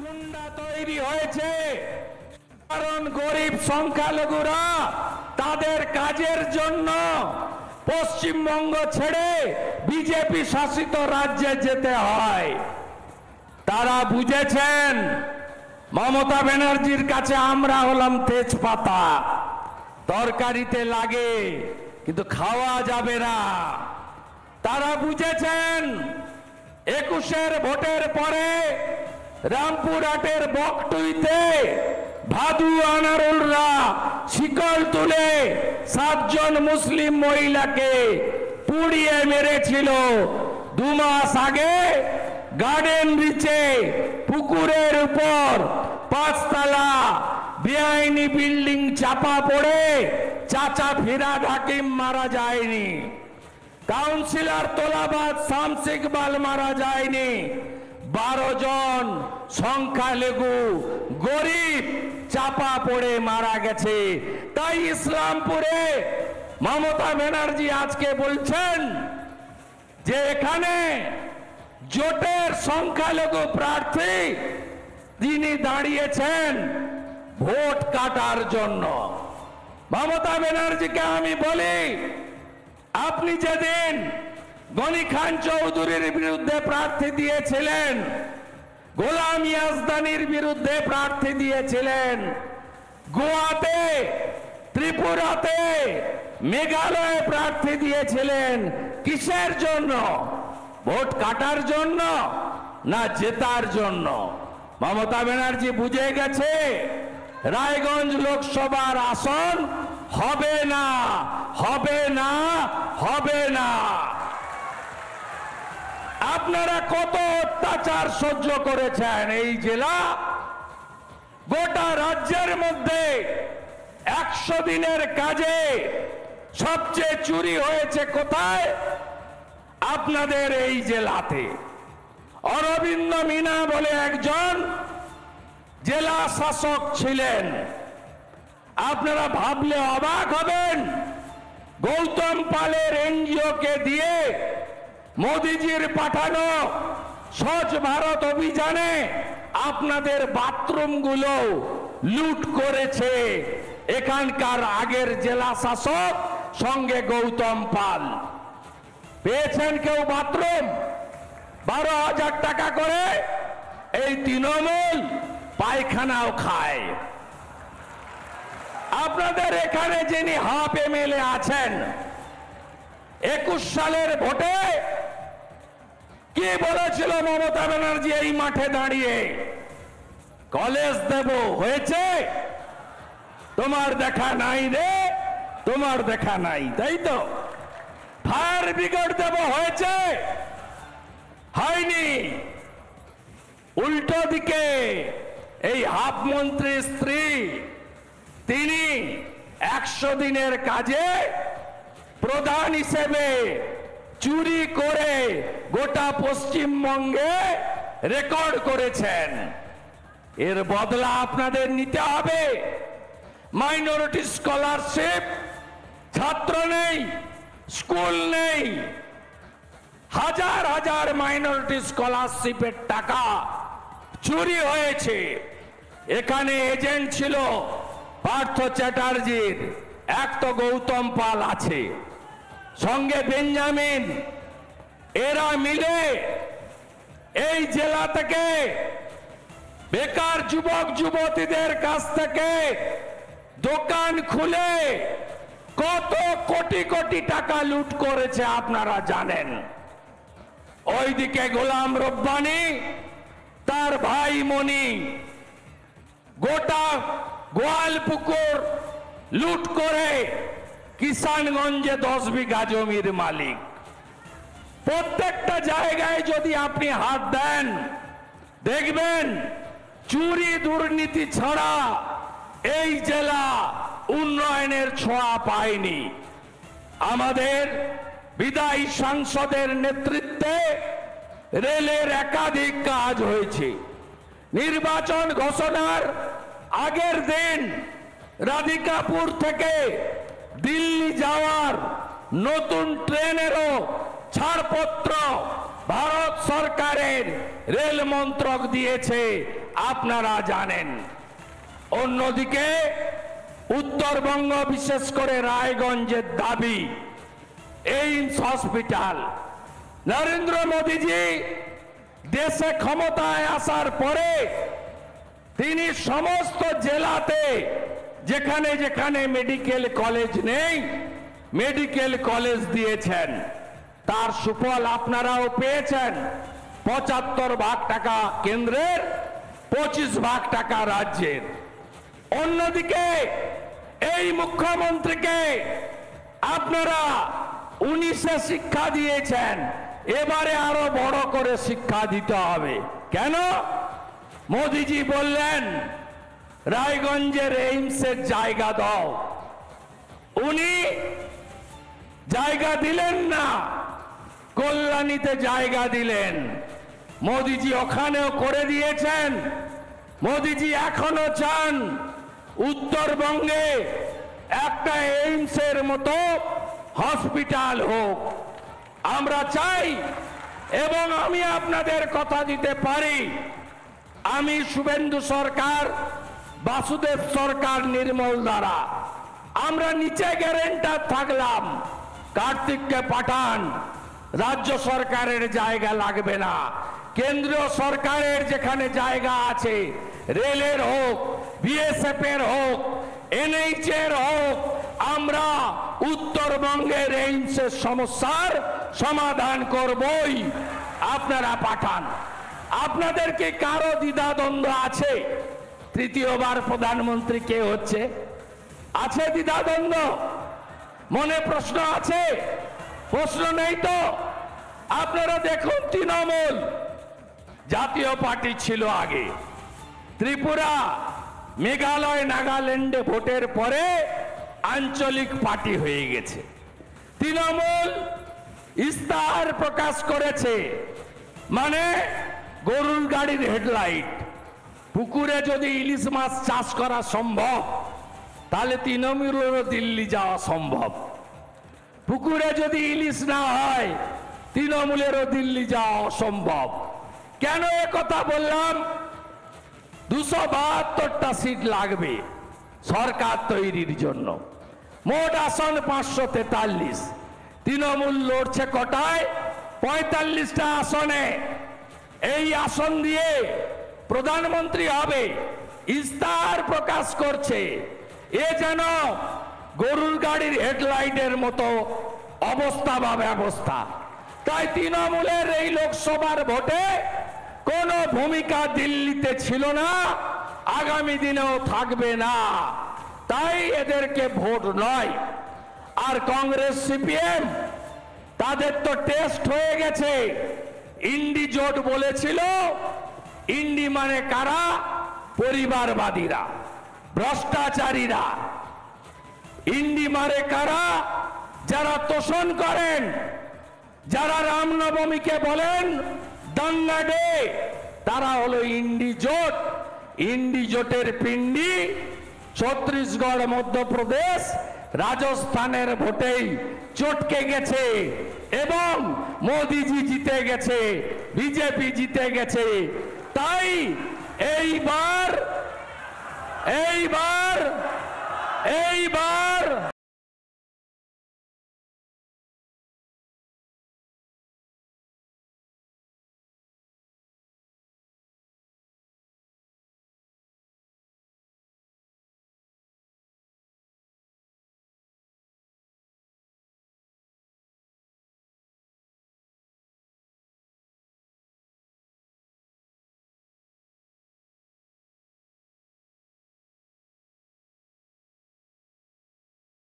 গুন্ডা তৈরি হয়েছে, কারণ গরিব সংখ্যালঘুরা তাদের কাজের জন্য পশ্চিমবঙ্গ ছেড়ে বিজেপি শাসিত রাজ্যে যেতে হয়। তারা বুঝেছেন মমতা ব্যানার্জির কাছে আমরা হলাম তেজপাতা, তরকারিতে লাগে কিন্তু খাওয়া যাবে না। তারা বুঝেছেন 21-এর ভোটের পরে রামপুরহাটের বকটুইতে ভাদু আনারুলরা শিকল তুলে 7 জন মুসলিম মহিলাকে পুড়িয়ে মেরেছিল। 2 মাস আগে গার্ডেন রিচে পুকুরের উপর 5 তলা বেআইনি বিল্ডিং চাপা পড়ে চাচা ফিরাদ হাকিম মারা যায়নি, কাউন্সিলর তোলাবাদ শামস ইকবাল মারা যায়নি, 12 জন সংখ্যালঘু গরিব চাপা পড়ে মারা গেছে। তাই ইসলামপুরে মমতা ব্যানার্জি আজকে বলছেন যে এখানে জোটের সংখ্যালঘু প্রার্থী তিনি দাঁড়িয়েছেন ভোট কাটার জন্য। মমতা ব্যানার্জিকে আমি বলি, আপনি যেদিন গনি খান চৌধুরীর বিরুদ্ধে প্রার্থী দিয়েছিলেন, গোলাম ইয়াজদানির বিরুদ্ধে প্রার্থী দিয়েছিলেন, গোয়াতে, ত্রিপুরাতে, মেঘালয়ে প্রার্থী দিয়েছিলেন, কিসের জন্য? ভোট কাটার জন্য না জেতার জন্য? মমতা ব্যানার্জি বুঝে গেছে রায়গঞ্জ লোকসভার আসন হবে না, হবে না, হবে না। আপনারা কত অত্যাচার সহ্য করেছেন এই জেলা, গোটা রাজ্যের মধ্যে 100 দিনের কাজে সবচেয়ে চুরি হয়েছে কোথায়? আপনাদের এই জেলাতে। অরবিন্দ মিনা বলে একজন জেলা শাসক ছিলেন, আপনারা ভাবলে অবাক হবেন, গৌতম পালের এনজিওকে দিয়ে মোদিজির পাঠানো স্বচ্ছ ভারত অভিযানে আপনাদের বাথরুমগুলো লুট করেছে এখানকার আগের জেলা শাসক, সঙ্গে গৌতম পাল। পেয়েছেন কেউ বাথরুম? 12,000 টাকা করে এই তৃণমূল পায়খানাও খায়। আপনাদের এখানে যিনি হাফ এমএলএ আছেন, 21 সালের ভোটে কি বলেছিল মমতা ব্যানার্জি এই মাঠে দাঁড়িয়ে? কলেজ দেব, হয়েছে? তোমার দেখা নাই রে, তোমার দেখা নাই, তাই তো? ফায়ার ব্রিগেড দেব, হয়েছে? হয়নি। উল্টো দিকে এই হাফ মন্ত্রীর স্ত্রী, তিনি 100 দিনের কাজে প্রধান হিসেবে চুরি করে গোটা পশ্চিমবঙ্গে রেকর্ড করেছেন। এর বদলা আপনাদের নিতে হবে। মাইনরিটি স্কলারশিপ, ছাত্র নেই, স্কুল নেই, হাজার হাজার মাইনরিটি স্কলারশিপের টাকা চুরি হয়েছে। এখানে এজেন্ট ছিল পার্থ চ্যাটার্জির, এক তো গৌতম পাল আছে, সঙ্গে বেঞ্জামিন, এরা মিলে এই জেলা থেকে বেকার যুবক যুবতীদের কাছ থেকে দোকান খুলে কত কোটি কোটি টাকা লুট করেছে আপনারা জানেন। ওইদিকে গোলাম রব্বানি, তার ভাই মনি গোটা গোয়ালপুকুর লুট করে কিষানগঞ্জে 10 বিঘা জমির মালিক। প্রত্যেকটা জায়গায় যদি আপনি হাত দেন, দেখবেন চুরি দুর্নীতি ছাড়া এই জেলা উন্নয়নের ছোঁয়া পায়নি। আমাদের বিদায়ী সাংসদের নেতৃত্বে রেলের একাধিক কাজ হয়েছে। নির্বাচন ঘোষণার আগের দিন রাধিকাপুর থেকে দিল্লি যাওয়ার নতুন ট্রেনেরও ছাড়পত্র ভারত সরকারের রেল মন্ত্রক দিয়েছে। আপনারা জানেন। অন্যদিকে উত্তরবঙ্গ, বিশেষ করে রায়গঞ্জের দাবি এইমস হসপিটাল। নরেন্দ্র মোদীজি দেশে ক্ষমতায় আসার পরে তিনি সমস্ত জেলাতে যেখানে যেখানে মেডিকেল কলেজ নেই, মেডিকেল কলেজ দিয়েছেন। তার সুফল আপনারাও পেয়েছেন। ৭৫ টাকা কেন্দ্রের, ২৫ টাকা রাজ্যের। অন্যদিকে এই মুখ্যমন্ত্রীকে আপনারা ১৯-এ শিক্ষা দিয়েছেন, এবারে আরো বড় করে শিক্ষা দিতে হবে। কেন? মোদিজি বললেন রায়গঞ্জের এইমসের জায়গা দাও, উনি জায়গা দিলেন না, কল্যাণীতে জায়গা দিলেন। মোদিজি ওখানেও করে দিয়েছেন। মোদিজি এখনো চান উত্তরবঙ্গে একটা এইমসের মতো হসপিটাল হোক। আমরা চাই, এবং আমি আপনাদের কথা দিতে পারি, আমি শুভেন্দু সরকার, বাসুদেব সরকার, নির্মল দ্বারা আমরা নিচে গ্যারেন্টার থাকলাম, কার্তিককে পাঠান, রাজ্য সরকারের জায়গা লাগবে না। কেন্দ্রীয় সরকারের যেখানে জায়গা আছে, রেলের হোক, বিএসএফ এর হোক, এনএইচ এর হোক, আমরা উত্তরবঙ্গের এইমসের সমস্যার সমাধান করবই। আপনারা পাঠান। আপনাদের কি কারো দ্বিধাদ্বন্দ্ব আছে তৃতীয়বার প্রধানমন্ত্রী কে হচ্ছে? আছে দ্বিধাদ্বন্দ্ব? মনে প্রশ্ন আছে? প্রশ্ন নেই তো? আপনারা দেখুন, তৃণমূল জাতীয় পার্টি ছিল আগে, ত্রিপুরা, মেঘালয়, নাগাল্যান্ডে ভোটের পরে আঞ্চলিক পার্টি হয়ে গেছে। তৃণমূল ইস্তাহার প্রকাশ করেছে, মানে গরুর গাড়ির হেডলাইট। পুকুরে যদি ইলিশ মাছ চাষ করা সম্ভব, তাহলে তৃণমূলেরও দিল্লি যাওয়া সম্ভব। পুকুরে যদি ইলিশ না হয়, তৃণমূলেরও দিল্লি যাওয়া অসম্ভব। কেন এ কথা বললাম? ২৭২টা সিট লাগবে সরকার তৈরির জন্য। মোট আসন ৫৪৩। তৃণমূল লড়ছে কটায়? ৪৫টা আসনে। এই আসন দিয়ে প্রধানমন্ত্রী হবে, ইস্তাহার প্রকাশ করছে। এ যেন গরুর গাড়ির হেডলাইটের মতো অবস্থা বা ব্যবস্থা। তাই তৃণমূলের এই লোকসভার ভোটে কোনো ভূমিকা দিল্লিতে ছিল না, আগামী দিনেও থাকবে না। তাই এদেরকে ভোট নয়। আর কংগ্রেস, সিপিএম, তাদের তো টেস্ট হয়ে গেছে। ইন্ডি জোট বলেছিল। ইন্ডি মানে কারা? পরিবারবাদীরা, ভ্রষ্টাচারীরা। ইন্ডি মানে কারা? যারা তোষণ করেন, যারা রামনবমীকে বলেন দাঙ্গা ডে, তারা হলো ইন্ডি জোট। ইন্ডি জোটের পিণ্ডি ছত্তিশগড়, মধ্যপ্রদেশ, রাজস্থানের ভোটেই চটকে গেছে এবং মোদিজি জিতে গেছে, বিজেপি জিতে গেছে। তাই এইবার